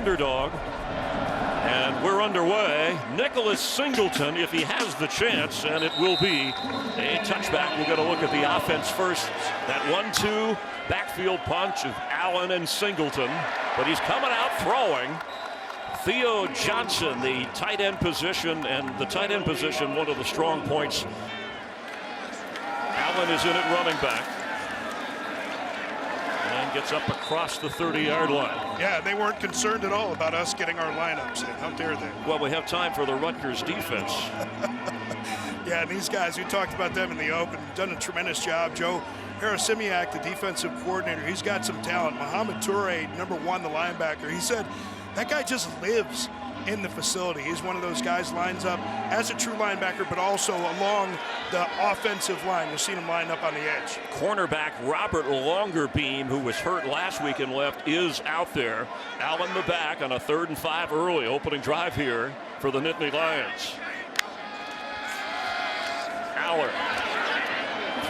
underdog. And we're underway. Nicholas Singleton, if he has the chance, and it will be a touchback. We're going to look at the offense first. That 1-2 backfield punch of Allen and Singleton. But he's coming out throwing. Theo Johnson, the tight end position, and the tight end position, one of the strong points. Allen is in at running back. And gets up across the 30-yard line. Yeah, they weren't concerned at all about us getting our lineups in. How dare they? Well, we have time for the Rutgers defense. Yeah, and these guys, we talked about them in the open, done a tremendous job. Joe Harasimiak, the defensive coordinator, he's got some talent. Mohamed Toure, #1, the linebacker, he said that guy just lives in the facility. He's one of those guys lines up as a true linebacker, but also along the offensive line. You've seen him line up on the edge. Cornerback Robert Longerbeam, who was hurt last week and left, is out there. Allen the back on a 3rd and 5 early opening drive here for the Nittany Lions. Aller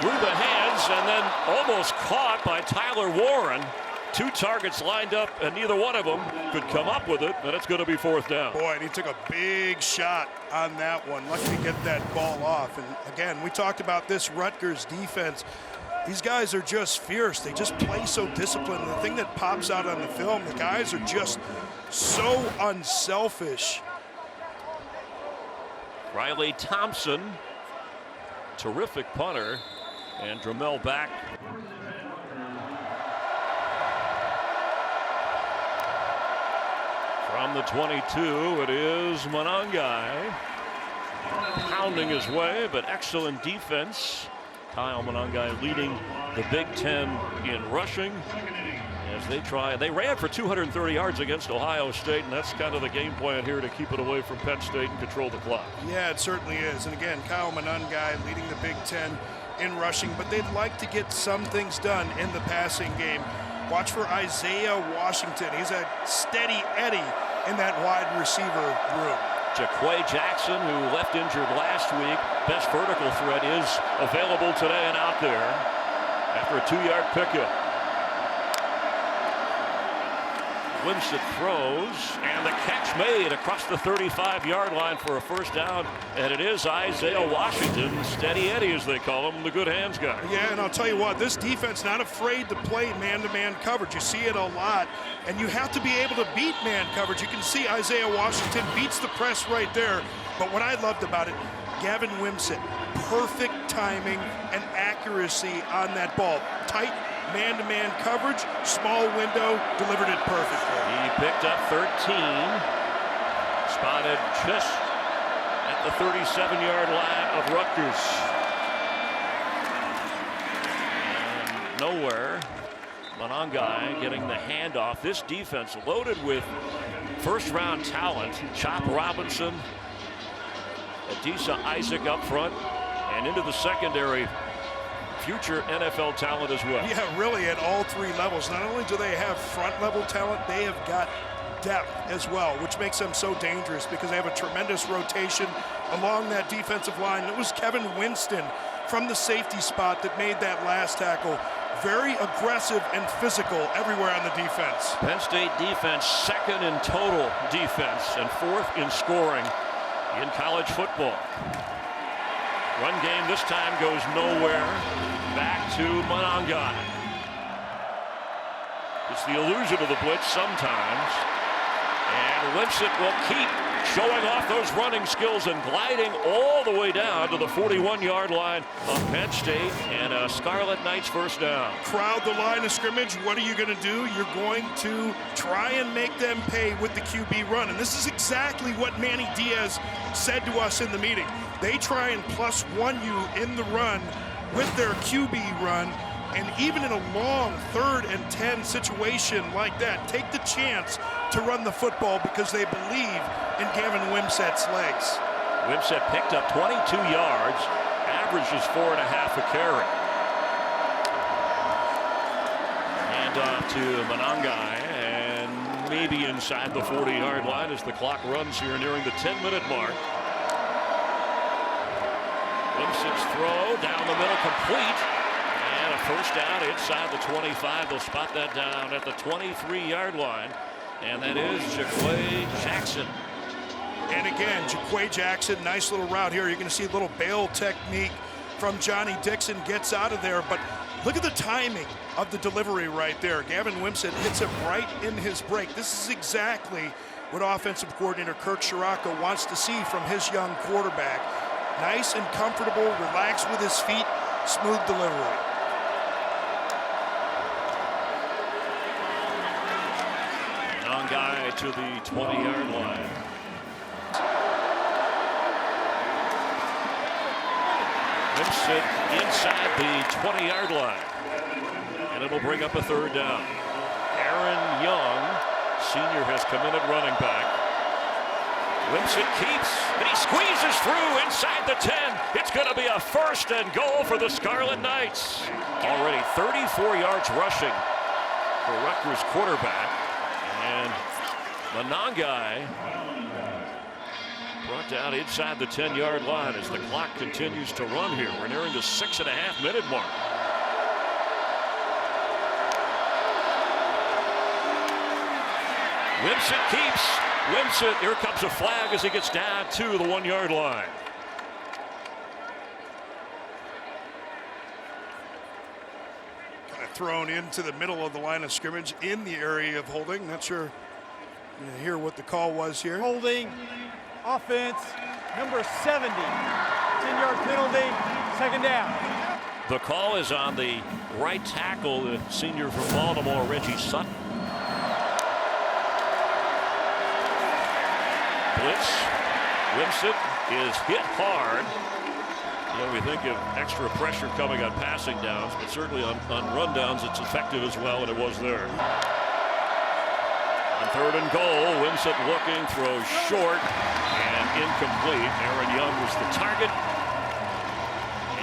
through the hands and then almost caught by Tyler Warren. 2 targets lined up, and neither one of them could come up with it, and it's going to be 4th down. Boy, and he took a big shot on that one. Lucky to get that ball off. And again, we talked about this Rutgers defense. These guys are just fierce. They just play so disciplined. The thing that pops out on the film, the guys are just so unselfish. Riley Thompson, terrific punter, and Dramel back. From the 22, it is Monangai pounding his way, but excellent defense. Kyle Monangai leading the Big Ten in rushing as they ran for 230 yards against Ohio State, and that's kind of the game plan here to keep it away from Penn State and control the clock. Yeah, it certainly is. And again, Kyle Monangai leading the Big Ten in rushing, but they'd like to get some things done in the passing game. Watch for Isaiah Washington. He's a steady Eddie in that wide receiver room. Jaquay Jackson, who left injured last week, best vertical threat, is available today and out there after a 2-yard pickup. Wimsatt throws, and the catch made across the 35-yard line for a 1st down, and it is Isaiah Washington, Steady Eddie as they call him, the good hands guy. Yeah, and I'll tell you what, this defense not afraid to play man-to-man coverage. You see it a lot, and you have to be able to beat man coverage. You can see Isaiah Washington beats the press right there, but what I loved about it, Gavin Wimsatt, perfect timing and accuracy on that ball. Tight man-to-man coverage, small window, delivered it perfectly. He picked up 13, spotted just at the 37-yard line of Rutgers. And nowhere, Monangai getting the handoff. This defense loaded with 1st-round talent. Chop Robinson, Adisa Isaac up front, and into the secondary. Future NFL talent as well. Yeah, really at all 3 levels. Not only do they have front-level talent, they have got depth as well, which makes them so dangerous because they have a tremendous rotation along that defensive line. It was Kevin Winston from the safety spot that made that last tackle. Very aggressive and physical everywhere on the defense. Penn State defense 2nd in total defense and 4th in scoring in college football. Run game this time goes nowhere. Back to Monangai. It's the illusion of the blitz sometimes. And Wimsatt will keep showing off those running skills and gliding all the way down to the 41-yard line of Penn State, and a Scarlet Knights 1st down. Crowd the line of scrimmage. What are you going to do? You're going to try and make them pay with the QB run. And this is exactly what Manny Diaz said to us in the meeting. They try and +1 you in the run with their QB run, and even in a long 3rd and 10 situation like that, take the chance to run the football because they believe in Gavin Wimsatt's legs. Wimsatt picked up 22 yards, averages 4.5 a carry. Hand off to Monangai, and maybe inside the 40-yard line as the clock runs here nearing the 10-minute mark. Wimsatt's throw down the middle complete, and a 1st down inside the 25. They'll spot that down at the 23-yard line. And that is Jaquay Jackson. And again, Jaquay Jackson, nice little route here. You're going to see a little bail technique from Johnny Dixon, gets out of there. But look at the timing of the delivery right there. Gavin Wimsatt hits it right in his break. This is exactly what offensive coordinator Kirk Ciarrocca wants to see from his young quarterback. Nice and comfortable, relaxed with his feet, smooth delivery. Young guy to the 20-yard line. Wimsatt inside the 20-yard line. And it'll bring up a third down. Aaron Young, senior, has come in at running back. Wimsatt keeps, and he squeezes through inside the 10. It's going to be a first and goal for the Scarlet Knights. Already 34 yards rushing for Rutgers quarterback. And Monangai brought down inside the 10-yard line as the clock continues to run here. We're nearing the 6.5-minute mark. Wimsatt keeps. Wimsatt, here comes a flag as he gets down to the 1-yard line. Kind of thrown into the middle of the line of scrimmage in the area of holding. Not sure you hear what the call was here. Holding, offense, number 70. 10-yard penalty, second down. The call is on the right tackle, the senior from Baltimore, Reggie Sutton. Blitz. Wimsatt is hit hard. You know, we think of extra pressure coming on passing downs, but certainly on run downs it's effective as well, and it was there. On third and goal, Wimsatt looking, throws short and incomplete. Aaron Young was the target,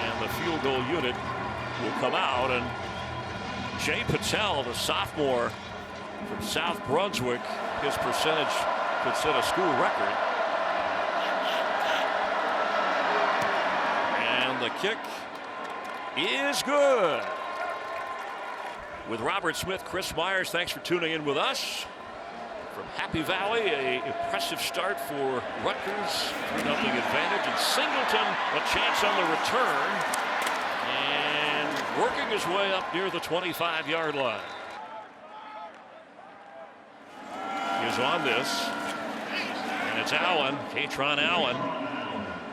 and the field goal unit will come out, and Jay Patel, the sophomore from South Brunswick, his percentage could set a school record. And the kick is good. With Robert Smith, Chris Myers, thanks for tuning in with us. From Happy Valley, an impressive start for Rutgers. 3-0 advantage. And Singleton, a chance on the return. And working his way up near the 25-yard line. He's on this. And it's Allen, Kaytron Allen.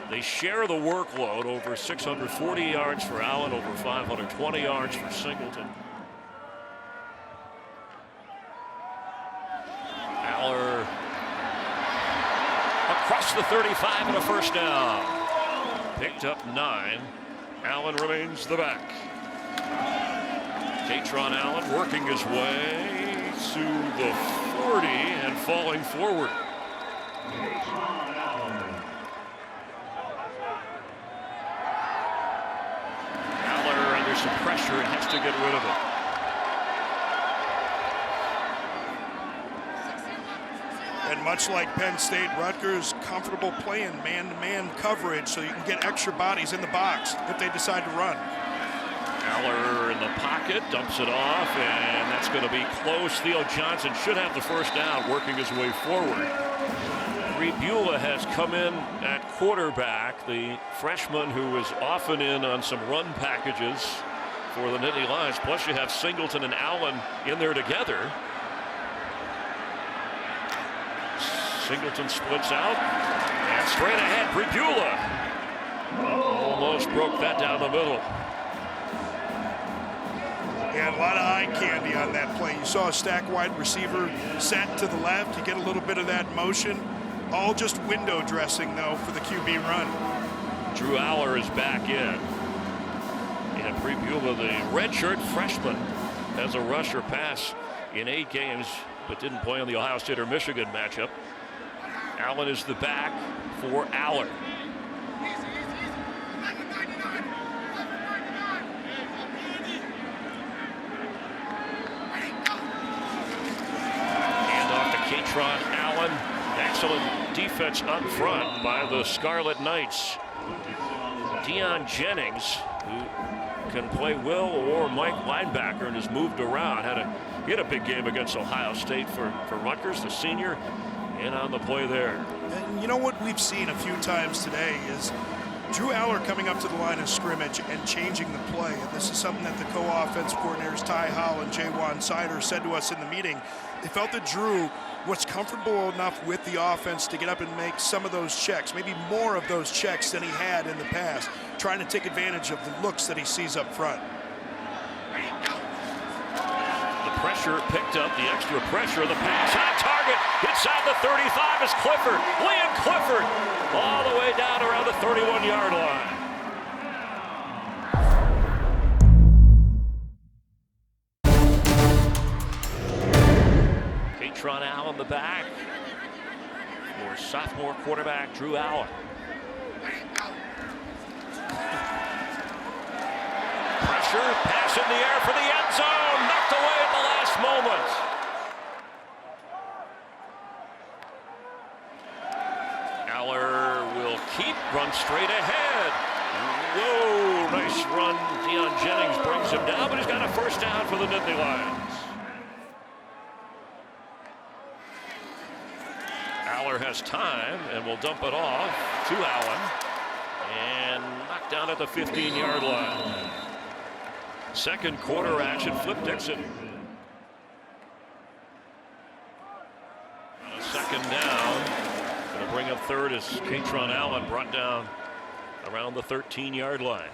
They share the workload, over 640 yards for Allen, over 520 yards for Singleton. Aller across the 35 and a first down. Picked up 9. Allen remains the back. Kaytron Allen working his way to the 40 and falling forward. Aller under some pressure and has to get rid of it. And much like Penn State, Rutgers comfortable playing man-to-man coverage so you can get extra bodies in the box if they decide to run. Aller in the pocket, dumps it off, and that's going to be close. Theo Johnson should have the first down, working his way forward. Pribula has come in at quarterback, the freshman who is often in on some run packages for the Nittany Lions. Plus you have Singleton and Allen in there together. Singleton splits out, and straight ahead, Pribula almost broke that down the middle. And a lot of eye candy on that play. You saw a stack wide receiver set to the left. You get a little bit of that motion. All just window dressing, though, for the QB run. Drew Aller is back in. And Pribula, the redshirt freshman, has a rush or pass in 8 games, but didn't play in the Ohio State or Michigan matchup. Allen is the back for Aller. And off to Kaytron Allen. Excellent defense up front by the Scarlet Knights. Deion Jennings, who can play Will or Mike linebacker and has moved around. He had a big game against Ohio State for Rutgers, the senior, in on the play there. And you know what we've seen a few times today is Drew Aller coming up to the line of scrimmage and changing the play. And this is something that the co-offense coordinators Ty Howell and Jaywan Sider said to us in the meeting. They felt that Drew was comfortable enough with the offense to get up and make some of those checks, maybe more of those checks than he had in the past, trying to take advantage of the looks that he sees up front. The pressure picked up, the extra pressure, the pass on target, inside the 35 is Clifford, Liam Clifford, all the way down around the 31-yard line. Kaytron Allen the back for sophomore quarterback Drew Allen. Pressure, pass in the air for the end zone, knocked away at the last moment. Aller will keep, run straight ahead. Whoa, nice run. Deion Jennings brings him down, but he's got a first down for the Nittany Lions. Aller has time and will dump it off to Allen and knocked down at the 15-yard line. Second quarter action, flipped exit. A second down. Going to bring up third as Kaytron Allen brought down around the 13-yard line.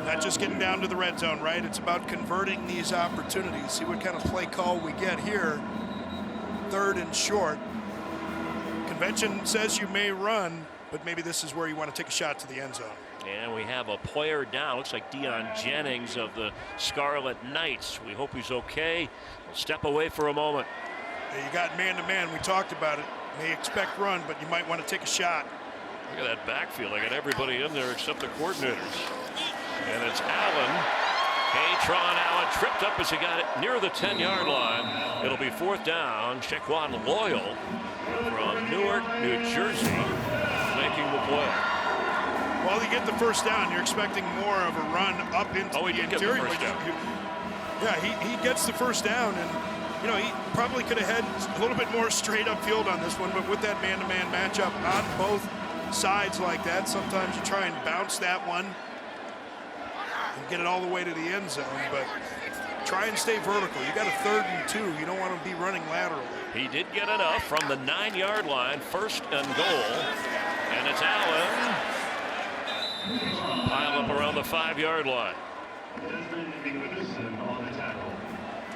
Not just getting down to the red zone, right? It's about converting these opportunities. See what kind of play call we get here. Third and short. Convention says you may run, but maybe this is where you want to take a shot to the end zone. And we have a player down. Looks like Deion Jennings of the Scarlet Knights. We hope he's okay. We'll step away for a moment. Yeah, you got man-to-man. We talked about it. May expect run, but you might want to take a shot. Look at that backfield. I got everybody in there except the coordinators. And it's Allen. Kaytron Allen tripped up as he got it near the 10-yard line. It'll be fourth down. Shaquan Loyal from Newark, New Jersey, making the play. Well, you get the first down. You're expecting more of a run up into the interior. Get the first down. Yeah, he gets the first down, and you know he probably could have had a little bit more straight up field on this one, but with that man-to-man matchup on both sides like that, sometimes you try and bounce that one and get it all the way to the end zone, but try and stay vertical. You got a 3rd and 2. You don't want to be running laterally. He did get enough from the 9-yard line, first and goal, and it's Allen. Pile up around the 5-yard line.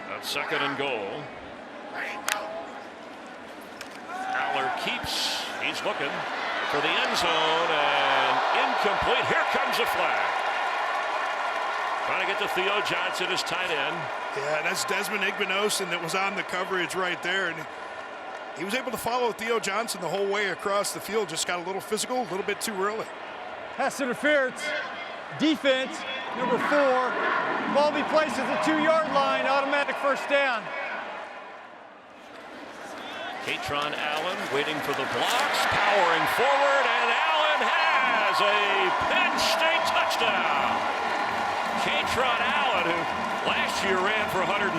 That's second and goal. Aller keeps. He's looking for the end zone and incomplete. Here comes a flag. Trying to get to Theo Johnson as tight end. Yeah, that's Desmond Igbinosin that was on the coverage right there. And he was able to follow Theo Johnson the whole way across the field. Just got a little physical, a little bit too early. Pass interference. Defense, number 4. Ball be placed at the 2-yard line. Automatic first down. Kaytron Allen waiting for the blocks, powering forward, and Allen has a Penn State touchdown. Kaytron Allen, who last year ran for 117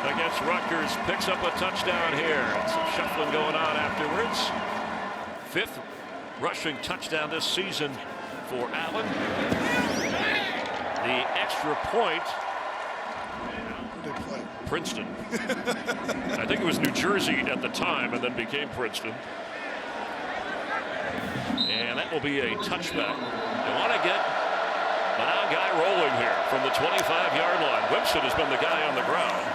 against Rutgers, picks up a touchdown here. Some shuffling going on afterwards. 5th rushing touchdown this season for Allen. The extra point. Princeton. I think it was New Jersey at the time and then became Princeton. And that will be a touchback. You want to get Manangai rolling here from the 25-yard line. Wimpson has been the guy on the ground.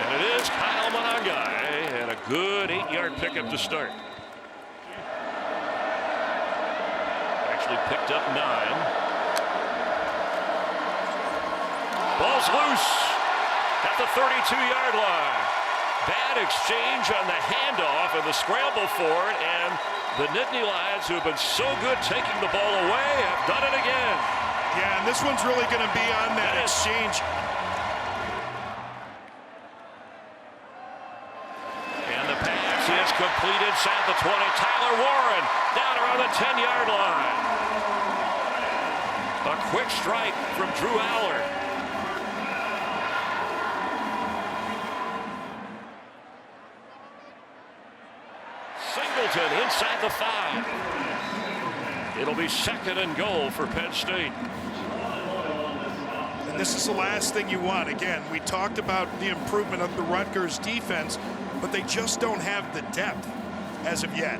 And it is Kyle Manangai, and a good 8-yard pickup to start. Actually picked up 9. Ball's loose at the 32-yard line. Bad exchange on the handoff and the scramble for it, and the Nittany Lions, who have been so good taking the ball away, have done it again. Yeah, and this one's really going to be on that exchange. And the pass is complete inside the 20. Tyler Warren down around the 10-yard line. A quick strike from Drew Aller. Singleton inside the 5. It'll be 2nd and goal for Penn State. And this is the last thing you want. Again, we talked about the improvement of the Rutgers defense, but they just don't have the depth as of yet.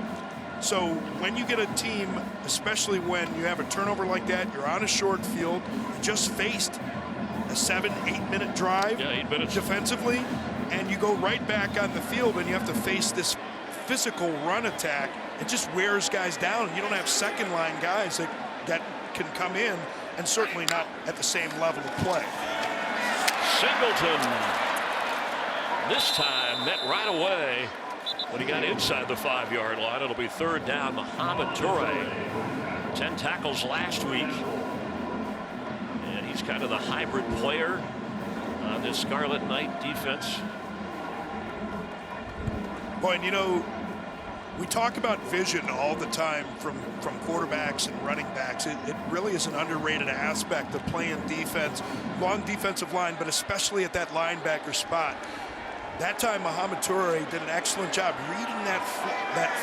So when you get a team, especially when you have a turnover like that, you're on a short field, you just faced a 7-8 minute drive 8 minutes defensively, and you go right back on the field and you have to face this physical run attack. It just wears guys down. You don't have second line guys that can come in, and certainly not at the same level of play. Singleton this time met right away when he got inside the 5-yard line. It'll be 3rd down. Mohamed Toure, 10 tackles last week, and he's kind of the hybrid player on this Scarlet Knight defense. Boy, and you know, we talk about vision all the time from quarterbacks and running backs. It really is an underrated aspect of playing defense, long defensive line, but especially at that linebacker spot. That time, Mohamed Toure did an excellent job reading that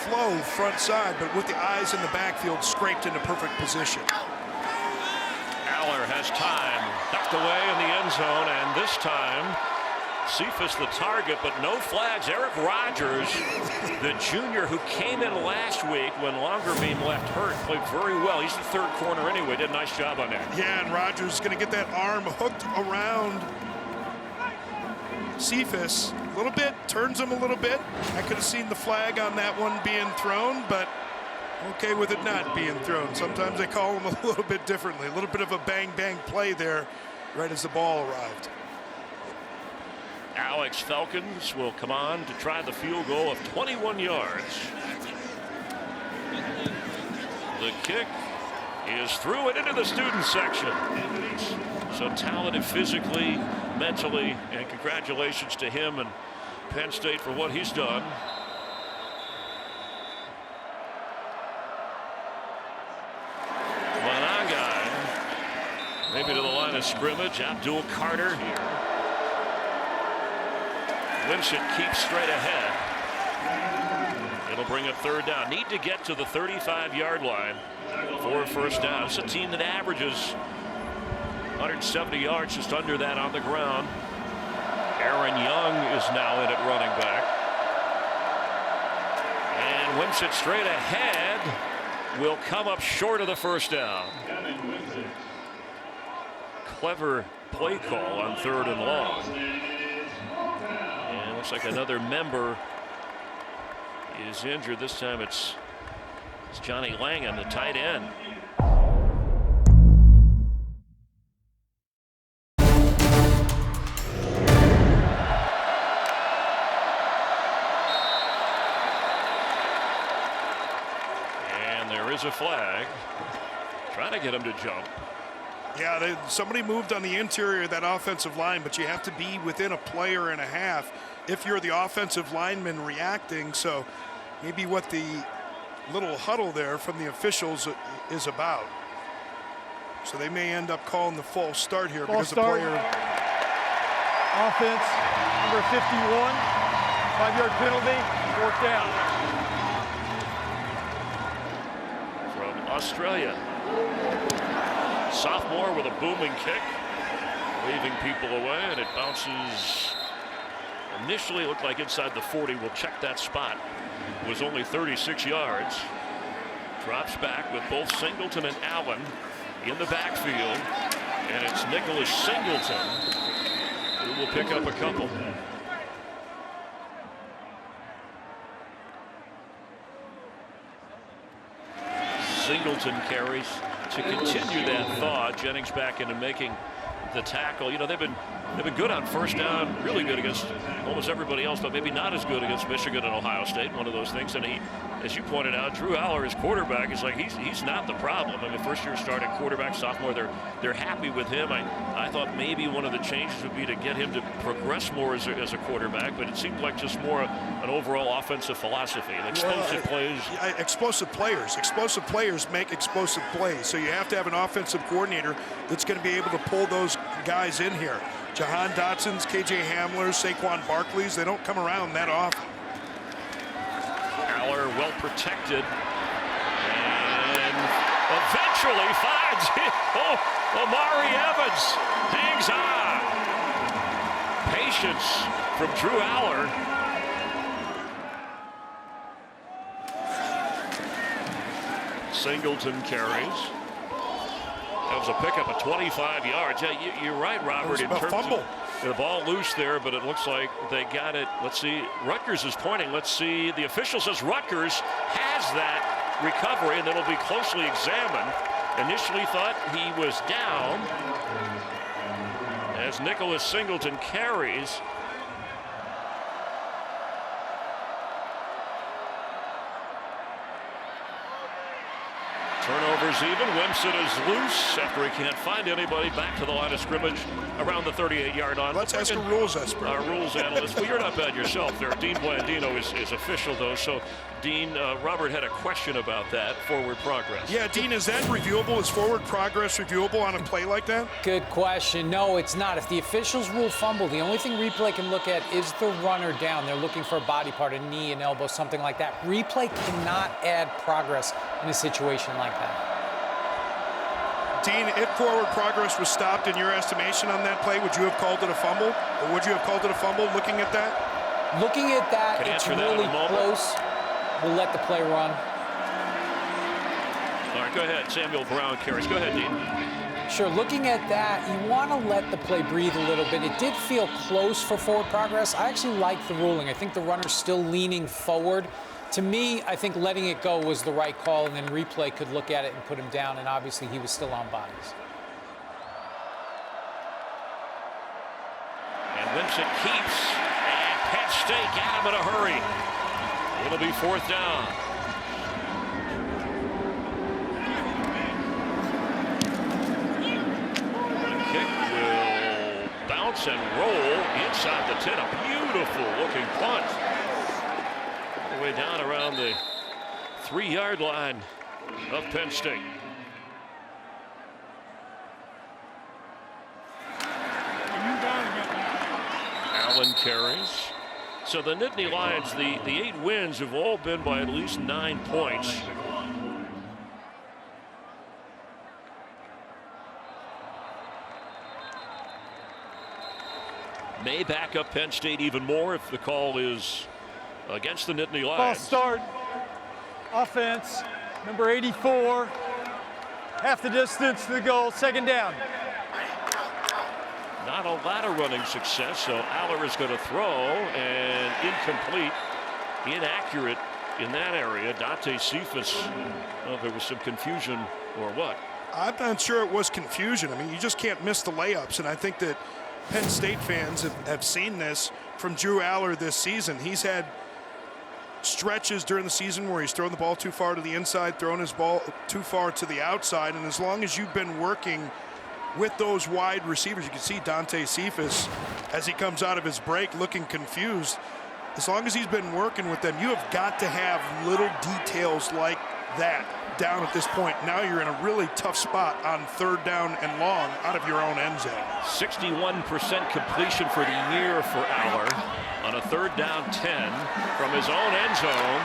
flow front side, but with the eyes in the backfield, scraped into perfect position. Aller has time, tucked away in the end zone, and this time Cephas the target, but no flags. Eric Rogers, the junior who came in last week when Longerbeam left hurt, played very well. He's the 3rd corner anyway. Did a nice job on that. Yeah, and Rogers is going to get that arm hooked around Cephas a little bit, turns him a little bit. I could have seen the flag on that one being thrown, but okay with it not being thrown. Sometimes they call them a little bit differently. A little bit of a bang-bang play there right as the ball arrived. Alex Falcons will come on to try the field goal of 21 yards. The kick is through and into the student section. So talented physically, mentally, and congratulations to him and Penn State for what he's done. Managai, maybe to the line of scrimmage. Abdul Carter here. Winsett keeps straight ahead. It'll bring up 3rd down. Need to get to the 35-yard line for a 1st down. It's a team that averages 170 yards, just under that on the ground. Aaron Young is now in at running back. And Winsett straight ahead will come up short of the 1st down. Clever play call on 3rd and long. Looks like another member is injured. This time it's Johnny Langan, the tight end. And there is a flag. Trying to get him to jump. Yeah, somebody moved on the interior of that offensive line, but you have to be within a player and a half if you're the offensive lineman reacting. So maybe what the little huddle there from the officials is about. So they may end up calling the false start here because the player. Offense, number 51, 5-yard penalty, 4th down. From Australia. Sophomore with a booming kick, waving people away, and it bounces. Initially, it looked like inside the 40. We'll check that spot. It was only 36 yards. Drops back with both Singleton and Allen in the backfield, and it's Nicholas Singleton who will pick up a couple. Singleton carries. To continue that thought, Jennings back into making the tackle. You know, they've been They've been good on first down, really good against almost everybody else, but maybe not as good against Michigan and Ohio State, one of those things. And he, as you pointed out, Drew Aller, his quarterback, is like he's not the problem. I mean, first-year starting quarterback, sophomore, they're happy with him. I thought maybe one of the changes would be to get him to progress more as a quarterback, but it seemed like just more an overall offensive philosophy, and explosive plays. Explosive players make explosive plays, so you have to have an offensive coordinator that's going to be able to pull those guys in here. Jahan Dotson's, KJ Hamler's, Saquon Barkley's, they don't come around that often. Aller well protected, and eventually finds it. Oh, Amari Evans hangs on. Patience from Drew Aller. Singleton carries. That was a pickup of 25 yards. Yeah, you're right, Robert. In terms fumble. Of the ball loose there, but it looks like they got it. Let's see. Rutgers is pointing. Let's see. The official says Rutgers has that recovery, and it'll be closely examined. Initially thought he was down as Nicholas Singleton carries. Turnovers even. Wimsatt is loose after he can't find anybody. Back to the line of scrimmage around the 38-yard line. Let's ask a rules expert. Our rules analyst. Well, you're not bad yourself there. Dean Blandino is official, though. So, Dean, Robert had a question about that, forward progress. Yeah, Dean, is that reviewable? Is forward progress reviewable on a play like that? Good question. No, it's not. If the officials rule fumble, the only thing replay can look at is the runner down. They're looking for a body part, a knee, an elbow, something like that. Replay cannot add progress in a situation like that. Dean, if forward progress was stopped in your estimation on that play, would you have called it a fumble? Or would you have called it a fumble looking at that? Looking at that, it's really close. We'll let the play run. All right, go ahead. Samuel Brown carries. Go ahead, Dean. Sure, looking at that, you want to let the play breathe a little bit. It did feel close for forward progress. I actually like the ruling. I think the runner's still leaning forward. To me, I think letting it go was the right call, and then replay could look at it and put him down, and obviously he was still on bodies. And Wimsatt keeps, and Penn State got him in a hurry. It'll be fourth down. The kick will bounce and roll inside the 10. A beautiful looking punt. All the way down around the 3-yard line of Penn State. Allen carries. So the Nittany Lions, the 8 wins have all been by at least 9 points. May back up Penn State even more if the call is against the Nittany Lions. Ball start. Offense, number 84. Half the distance to the goal, second down. Not a lot of running success, so Aller is going to throw, and incomplete, inaccurate in that area. Dante Cephas, there was some confusion or what? I'm not sure it was confusion. I mean, you just can't miss the layups, and I think that Penn State fans have seen this from Drew Aller this season. He's had stretches during the season where he's thrown the ball too far to the inside, thrown his ball too far to the outside, and as long as you've been working with those wide receivers, you can see Dante Cephas as he comes out of his break looking confused. As long as he's been working with them, you have got to have little details like that down at this point. Now you're in a really tough spot on third down and long out of your own end zone. 61% completion for the year for Aller on a third down 10 from his own end zone.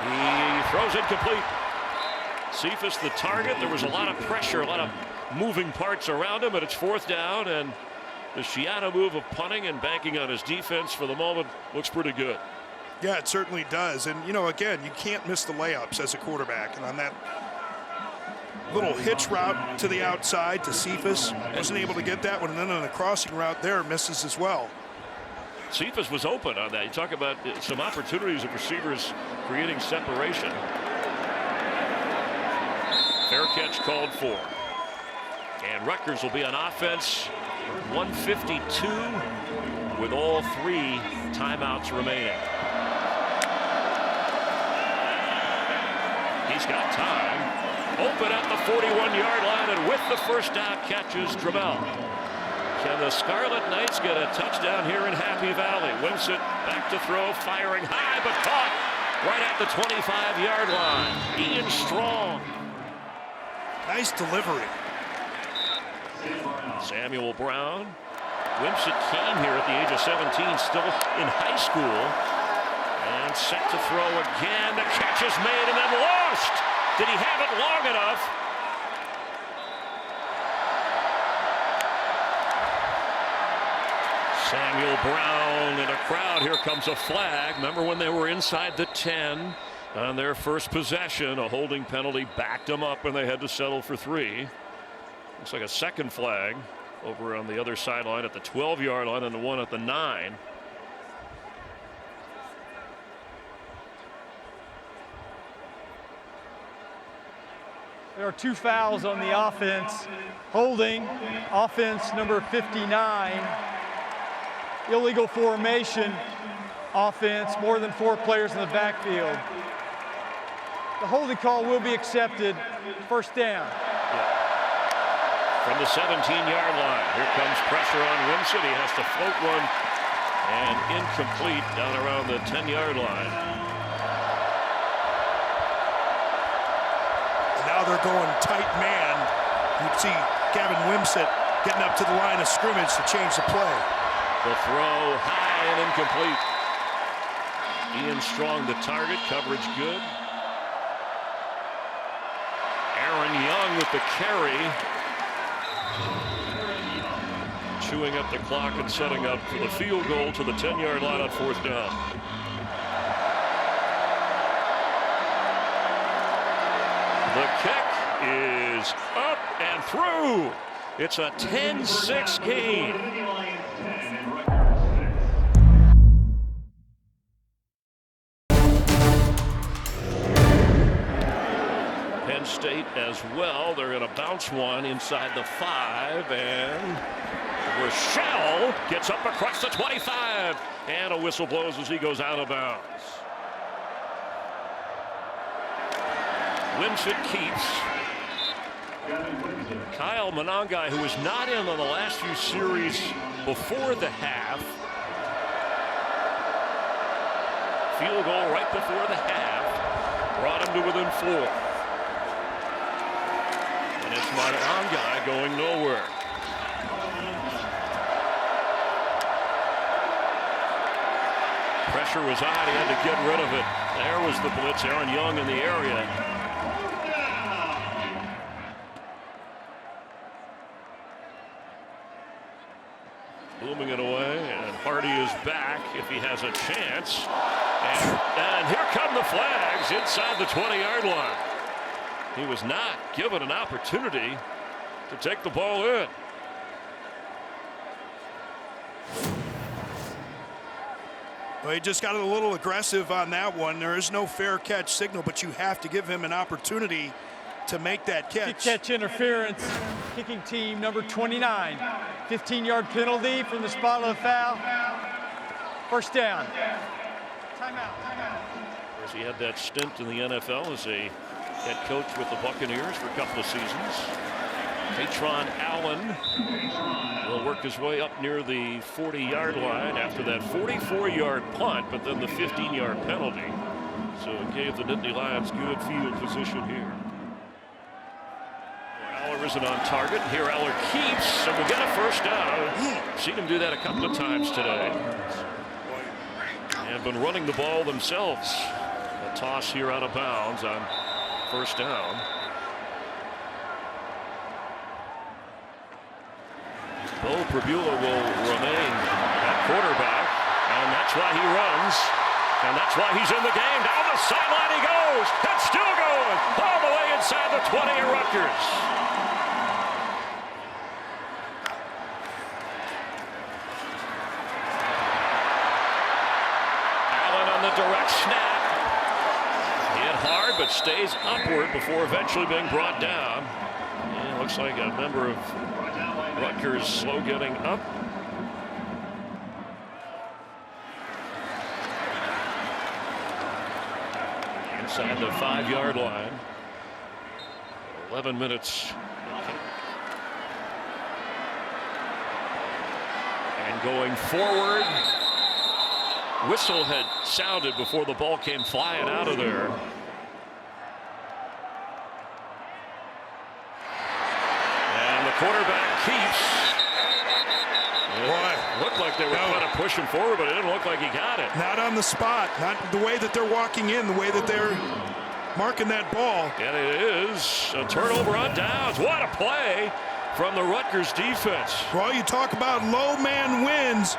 He throws incomplete. Cephas the target. There was a lot of pressure, a lot of moving parts around him, but it's fourth down, and the Shiano move of punting and banking on his defense for the moment looks pretty good. Yeah, it certainly does. And, you know, again, you can't miss the layups as a quarterback. And on that little hitch route to the outside to Cephas, wasn't able to get that one. And then on the crossing route there, misses as well. Cephas was open on that. You talk about some opportunities of receivers creating separation. Fair catch called for. And Rutgers will be on offense 1:52 with all 3 timeouts remaining. He's got time. Open at the 41-yard line, and with the first down catches Dremel. Can the Scarlet Knights get a touchdown here in Happy Valley? Wimsett back to throw, firing high, but caught right at the 25-yard line. Ian Strong. Nice delivery. Samuel Brown. Wimsett came here at the age of 17, still in high school. And set to throw again. The catch is made and then lost. Did he have it long enough? Samuel Brown in a crowd. Here comes a flag. Remember when they were inside the 10 on their first possession? A holding penalty backed them up and they had to settle for 3. Looks like a second flag over on the other sideline at the 12-yard line and the one at the 9. There are 2 fouls on the offense. Holding, offense number 59. Illegal formation, offense, more than 4 players in the backfield. The holding call will be accepted. First down. From the 17-yard line, here comes pressure on Wimsett. He has to float one, and incomplete down around the 10-yard line. Now they're going tight man. You'd see Gavin Wimsett getting up to the line of scrimmage to change the play. The throw high and incomplete. Ian Strong the target, coverage good. Aaron Young with the carry. Chewing up the clock and setting up for the field goal to the 10-yard line on 4th down. The kick is up and through. It's a 10-6 game. Penn State as well. They're going to bounce one inside the 5, and Rochelle gets up across the 25, and a whistle blows as he goes out of bounds. Wimsett keeps. Kyle Monangai, who was not in on the last few series before the half. Field goal right before the half brought him to within 4. And it's Monangai going nowhere. Pressure was on. He had to get rid of it. There was the blitz. Aaron Young in the area. Booming it away, and Hardy is back if he has a chance. And here come the flags inside the 20-yard line. He was not given an opportunity to take the ball in. Well, he just got a little aggressive on that one. There is no fair catch signal, but you have to give him an opportunity to make that catch. Kick catch interference, kicking team number 29. 15-yard penalty from the spot of the foul. First down. Timeout. Of course, he had that stint in the NFL as a head coach with the Buccaneers for a couple of seasons. Kaytron Allen will work his way up near the 40-yard line after that 44-yard punt, but then the 15-yard penalty. So it gave the Nittany Lions good field position here. Aller isn't on target. Here Aller keeps, and we get a first down. Seen him do that a couple of times today. And been running the ball themselves. A toss here out of bounds on first down. Beau Pribula will remain at quarterback, and that's why he runs, and that's why he's in the game. Down the sideline he goes, and still going, all the way inside the 20 at Rutgers. Allen on the direct snap. Hit hard, but stays upward before eventually being brought down. And looks like a member of Rutgers slow getting up. Inside the 5-yard line. 11 minutes. And going forward. Whistle had sounded before the ball came flying out of there. And the quarterback keeps. It looked like they were kind of pushing forward, but it didn't look like he got it. Not on the spot. Not the way that they're walking in, the way that they're marking that ball. And it is a turnover on downs. What a play from the Rutgers defense. Well, you talk about low man wins.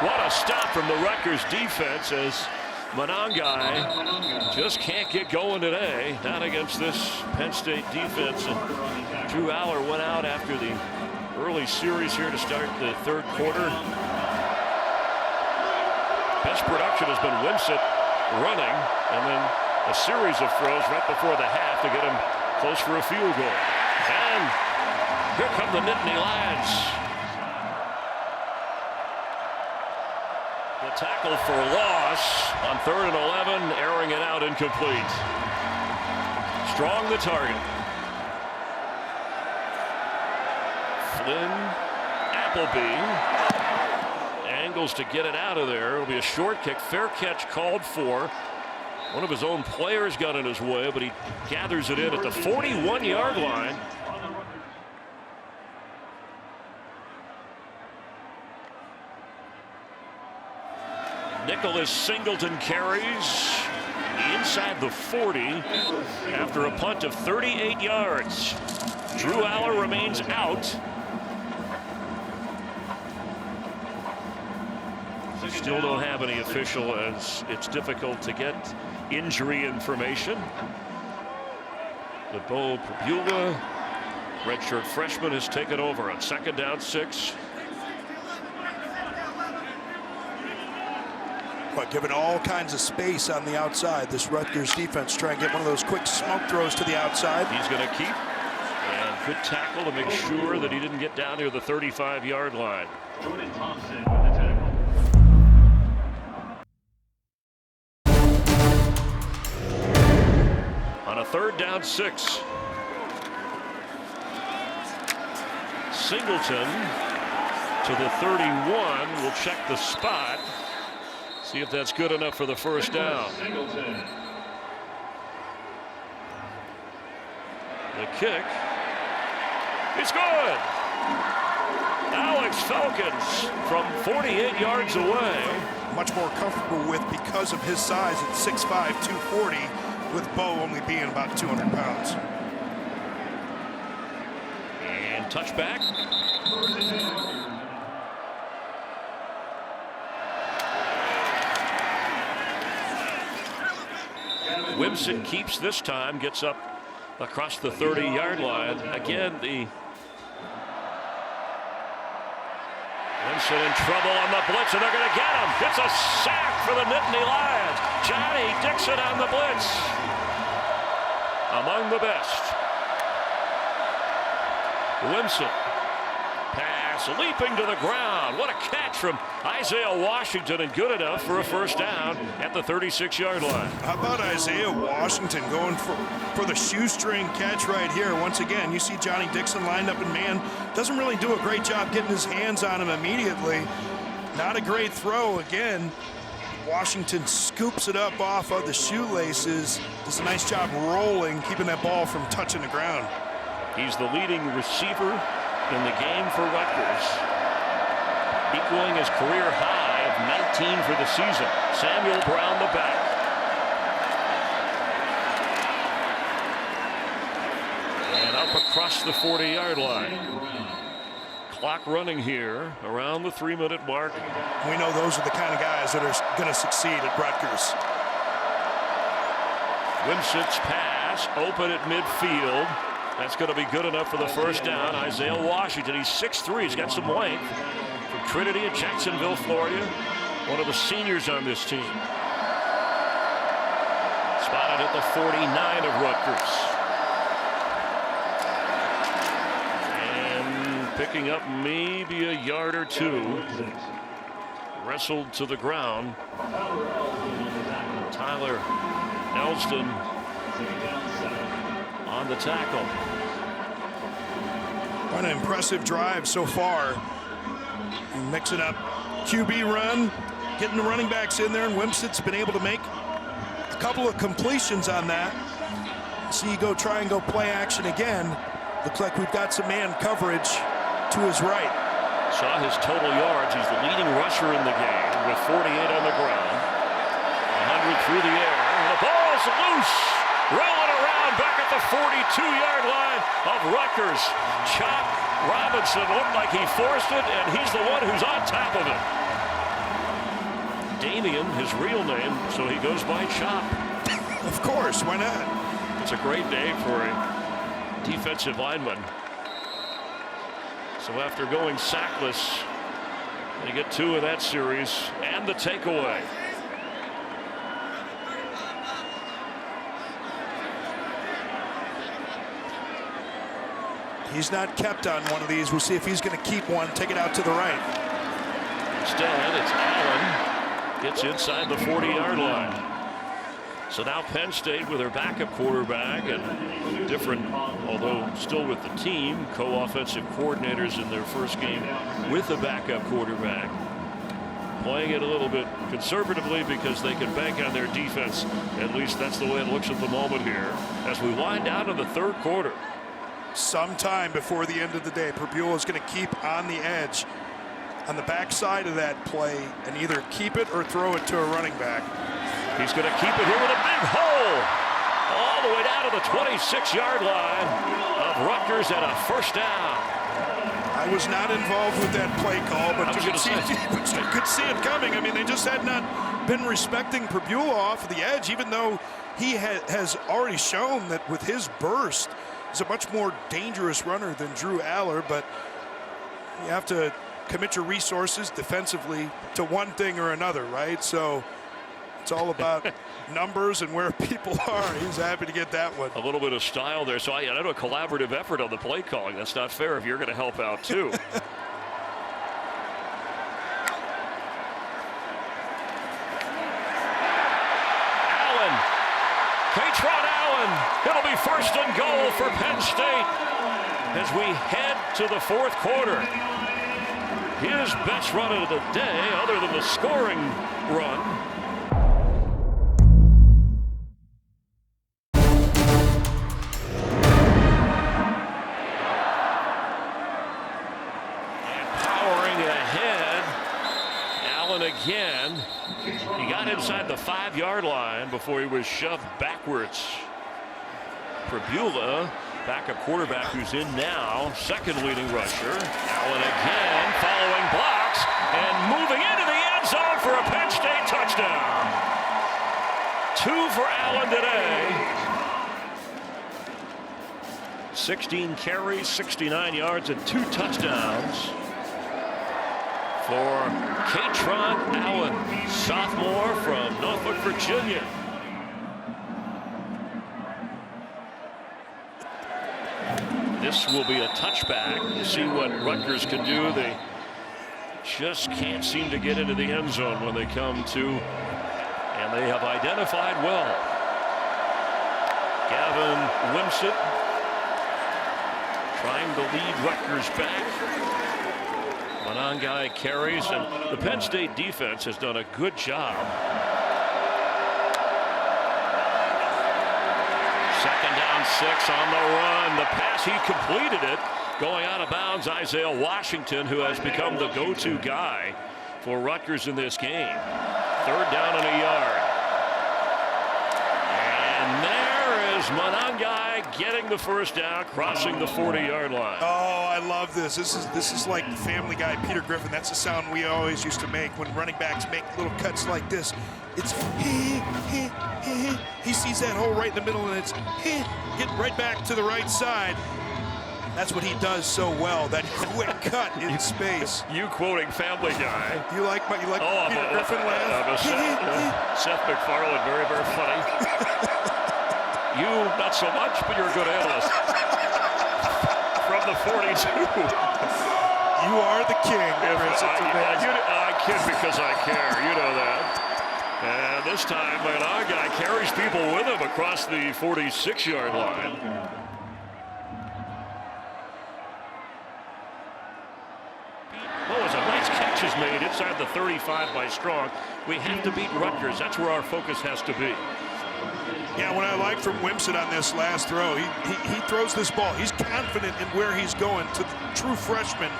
What a stop from the Rutgers defense as Monangai just can't get going today. Not against this Penn State defense. And Drew Aller went out after the early series here to start the third quarter. Best production has been Winsett running, and then a series of throws right before the half to get him close for a field goal. And here come the Nittany Lions. The tackle for loss on 3rd and 11, airing it out incomplete. Strong the target. Flynn, Appleby. Angles to get it out of there. It'll be a short kick. Fair catch called for. One of his own players got in his way, but he gathers it in at the 41-yard line. Nicholas Singleton carries inside the 40 after a punt of 38 yards. Drew Aller remains out. Still don't have any official, as it's difficult to get injury information. The Beau Pribula, redshirt freshman, has taken over on 2nd down 6. But given all kinds of space on the outside, this Rutgers defense trying to get one of those quick smoke throws to the outside. He's going to keep, and good tackle to make sure that he didn't get down near the 35-yard line. On a 3rd down 6. Singleton to the 31 will check the spot. See if that's good enough for the first down. The kick is good. Alex Falcons from 48 yards away. Much more comfortable with because of his size at 6'5", 240, with Beau only being about 200 pounds. And touchback. Winsett keeps this time, gets up across the 30-yard line. Again, the Winsett in trouble on the blitz, and they're going to get him. It's a sack for the Nittany Lions. Johnny Dixon on the blitz. Among the best. Winsett. Pass leaping to the ground. What a catch from Isaiah Washington, and good enough for a first down at the 36-yard line. How about Isaiah Washington going for the shoestring catch right here? Once again, you see Johnny Dixon lined up in man. Doesn't really do a great job getting his hands on him immediately. Not a great throw again. Washington scoops it up off of the shoelaces. Does a nice job rolling, keeping that ball from touching the ground. He's the leading receiver in the game for Rutgers, equaling his career high of 19 for the season. Samuel Brown the back. And up across the 40-yard line. Clock running here around the 3-minute mark. We know those are the kind of guys that are going to succeed at Rutgers. Winsett's pass open at midfield. That's going to be good enough for the first down. Isaiah Washington, he's 6'3", he's got some length. From Trinity in Jacksonville, Florida. One of the seniors on this team. Spotted at the 49 of Rutgers. And picking up maybe a yard or two. Wrestled to the ground. Tyler Elston on the tackle. What an impressive drive so far. Mixing up QB run, getting the running backs in there, and Wimstead's been able to make a couple of completions on that. See you go try and go play action again. Looks like we've got some man coverage to his right. Saw his total yards. He's the leading rusher in the game with 48 on the ground. 100 through the air. And the ball's loose. Rolling around back at the 42-yard line of Rutgers. Chop Robinson looked like he forced it, and he's the one who's on top of it. Damian, his real name, so he goes by Chop. Of course, why not? It's a great name for a defensive lineman. So after going sackless, they get 2 in that series and the takeaway. He's not kept on one of these. We'll see if he's going to keep one, take it out to the right. Instead, it's Allen. Gets inside the 40-yard line. So now Penn State with their backup quarterback and different, although still with the team, co-offensive coordinators in their first game with the backup quarterback. Playing it a little bit conservatively because they can bank on their defense. At least that's the way it looks at the moment here as we wind down in the third quarter. Sometime before the end of the day, Pribula is going to keep on the edge on the backside of that play and either keep it or throw it to a running back. He's going to keep it here with a big hole all the way down to the 26-yard line of Rutgers and a first down. I was not involved with that play call, but you could see it coming. I mean, they just had not been respecting Pribula off the edge, even though he has already shown that with his burst, he's a much more dangerous runner than Drew Aller, but you have to commit your resources defensively to one thing or another, right? So it's all about numbers and where people are. He's happy to get that one. A little bit of style there. So I know a collaborative effort on the play calling. That's not fair if you're going to help out too. Allen. Kaytron Allen. It'll be first and goal for Penn State as we head to the fourth quarter. His best run of the day, other than the scoring run. Again, he got inside the 5-yard line before he was shoved backwards. Pribula, backup quarterback who's in now, second leading rusher. Allen again, following blocks and moving into the end zone for a Penn State touchdown. 2 for Allen today. 16 carries, 69 yards, and 2 touchdowns for Kaytron Allen, sophomore from Norfolk, Virginia. This will be a touchback. You see what Rutgers can do. They just can't seem to get into the end zone when they come to, and they have identified well. Gavin Wimsett trying to lead Rutgers back. Monangai carries, and the Penn State defense has done a good job. Second down 6 on the run. The pass, he completed it. Going out of bounds, Isaiah Washington, who has become the go-to guy for Rutgers in this game. Third down and a yard. And there is Monangai getting the first down, crossing the 40-yard line. Oh, I love this. This is like Family Guy, Peter Griffin. That's the sound we always used to make when running backs make little cuts like this. It's he sees that hole right in the middle, and it's get right back to the right side. That's what he does so well, that quick cut in space. You quoting Family Guy. You like Peter Griffin laugh? Seth MacFarlane, very, very funny. not so much, but you're a good analyst. From the 42. You are the king, Chris. I kid because I care. You know that. And this time, our guy carries people with him across the 46-yard line. Oh, as a nice catch is made inside the 35 by Strong. We have to beat Rutgers. That's where our focus has to be. Yeah, what I like from Wimsatt on this last throw, he throws this ball. He's confident in where he's going to the true freshman,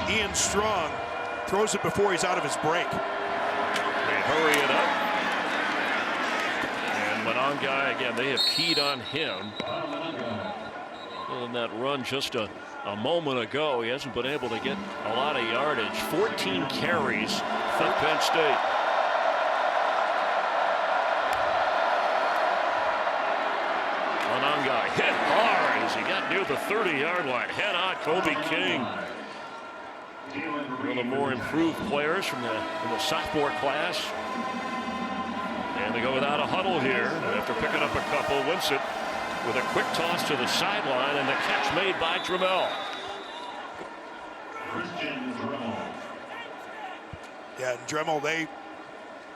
Ian Strong. Throws it before he's out of his break. They hurry it up. And Monongai, again, they have keyed on him. In that run just a moment ago, he hasn't been able to get a lot of yardage. 14 carries for Penn State. Monongai hit hard as he got near the 30-yard line. Head on Kobe King. One of the more improved players from the sophomore class. And they go without a huddle here after picking up a couple. Wimsatt with a quick toss to the sideline and the catch made by Dremel. Yeah, and Dremel, they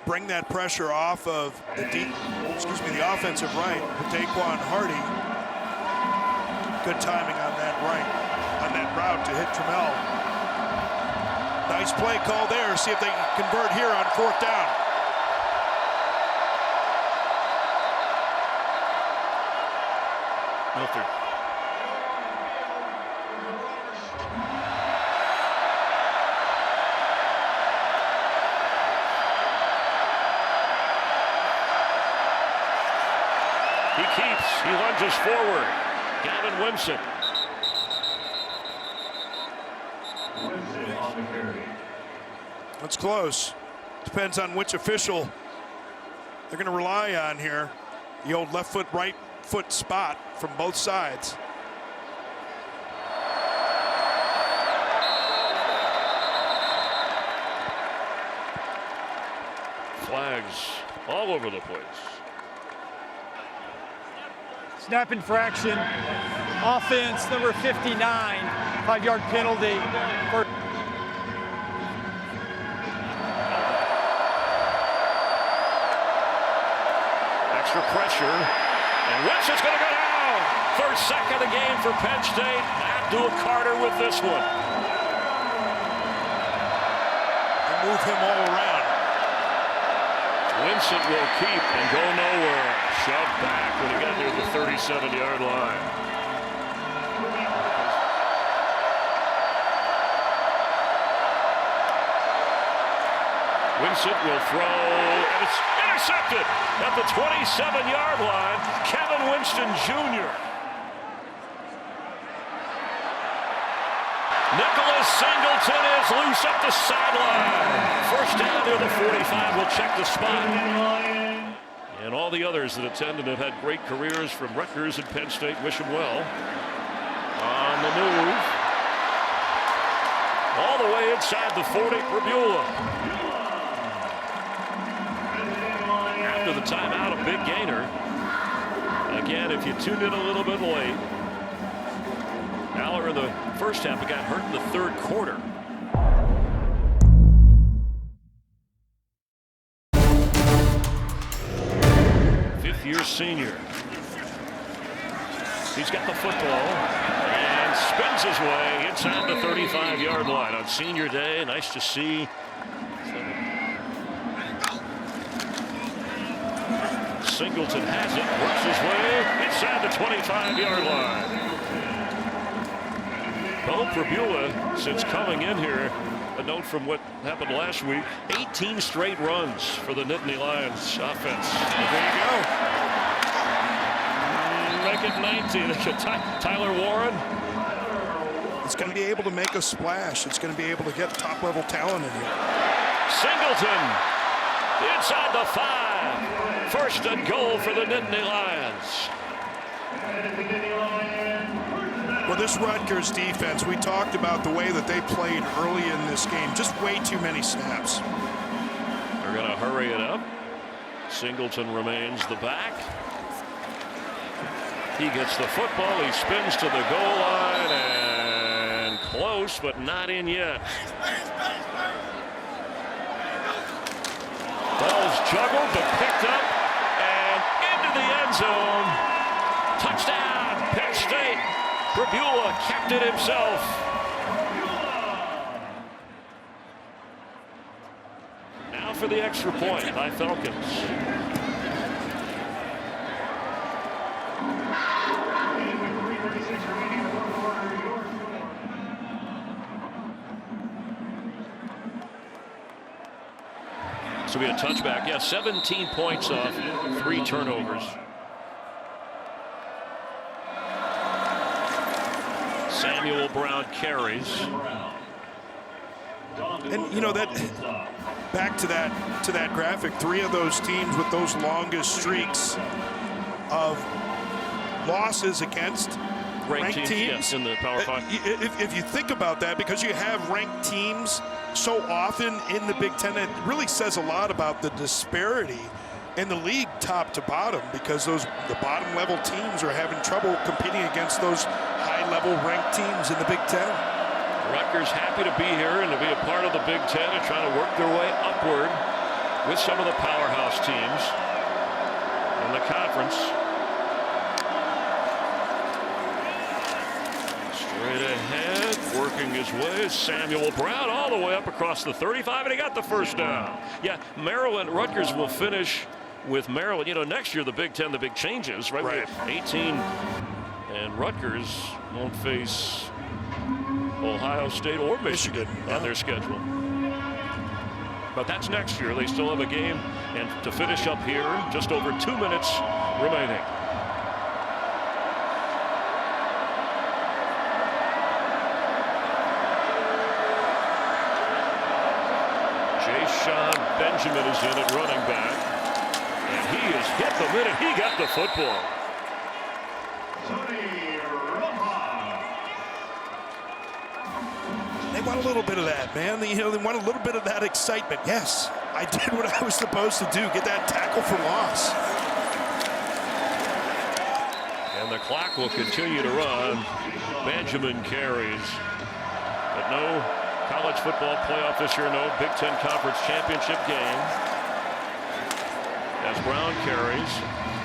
bring that pressure off of the offensive right. Daquan Hardy. Good timing on that route to hit Dremel. Nice play call there. See if they can convert here on 4th down. Milford. He keeps. He lunges forward. Gavin Wimsatt. That's close. Depends on which official they're going to rely on here. The old left foot, right foot spot from both sides. Flags all over the place. Snap infraction. Offense number 59. 5-yard penalty. Extra pressure. And Wimsatt's going to go down. First sack of the game for Penn State. Abdul Carter with this one. They move him all around. Wimsatt will keep and go nowhere. Shoved back when he got near the 37-yard line. Wimsatt will throw, and it's intercepted at the 27-yard line. Kevin Winston Jr. Nicholas Singleton is loose up the sideline. First down near the 45. We'll check the spot. And all the others that attend and have had great careers from Rutgers and Penn State wish them well. On the move. All the way inside the 40, Pribula. After the timeout, a big gainer. Again, if you tuned in a little bit late, Aller in the first half got hurt in the third quarter. Fifth-year senior. He's got the football and spins his way inside the 35-yard line on senior day. Nice to see. Singleton has it, works his way inside the 25-yard line. Beau Pribula, since coming in here, a note from what happened last week, 18 straight runs for the Nittany Lions offense. And there you go. Make it 19. Tyler Warren. It's going to be able to make a splash. It's going to be able to get top-level talent in here. Singleton inside the 5. First and goal for the Nittany Lions. Well, this Rutgers defense, we talked about the way that they played early in this game. Just way too many snaps. They're going to hurry it up. Singleton remains the back. He gets the football. He spins to the goal line and close, but not in yet. Ball's juggled but picked up and into the end zone. Touchdown, Penn State. Pribula kept it himself. Now for the extra point by Falcons. So we had a touchback. Yeah, 17 points off 3 turnovers. Samuel Brown carries. And you know that back to that graphic, 3 of those teams with those longest streaks of losses against ranked teams. Yes, in the Power 5. If you think about that, because you have ranked teams so often in the Big Ten, it really says a lot about the disparity in the league top to bottom, because the bottom level teams are having trouble competing against those high level ranked teams in the Big Ten. Rutgers happy to be here and to be a part of the Big Ten and trying to work their way upward with some of the powerhouse teams in the conference. Straight ahead, working his way, Samuel Brown all the way up across the 35, and he got the first down. Yeah, Maryland, Rutgers will finish with Maryland. You know, next year the Big Ten, the big changes, right? Right. 18, and Rutgers won't face Ohio State or Michigan on their schedule. But that's next year. They still have a game, and to finish up here, just over 2 minutes remaining. Sean Benjamin is in at running back, and he has hit the minute he got the football. They want a little bit of that, man. They want a little bit of that excitement. Yes, I did what I was supposed to do. Get that tackle for loss. And the clock will continue to run. Benjamin carries, but no college football playoff this year, no Big Ten Conference Championship game. As Brown carries.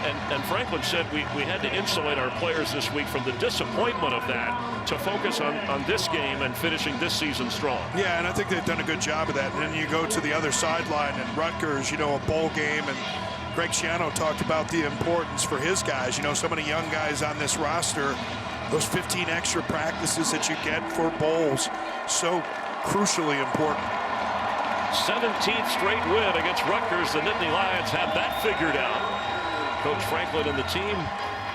And Franklin said we had to insulate our players this week from the disappointment of that to focus on this game and finishing this season strong. Yeah, and I think they've done a good job of that. And then you go to the other sideline and Rutgers, you know, a bowl game, and Greg Schiano talked about the importance for his guys. You know, so many young guys on this roster, those 15 extra practices that you get for bowls, so crucially important. 17th straight win against Rutgers. The Nittany Lions have that figured out. Coach Franklin and the team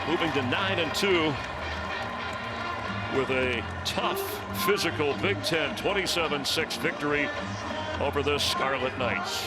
moving to 9-2 with a tough, physical Big Ten 27-6 victory over the Scarlet Knights.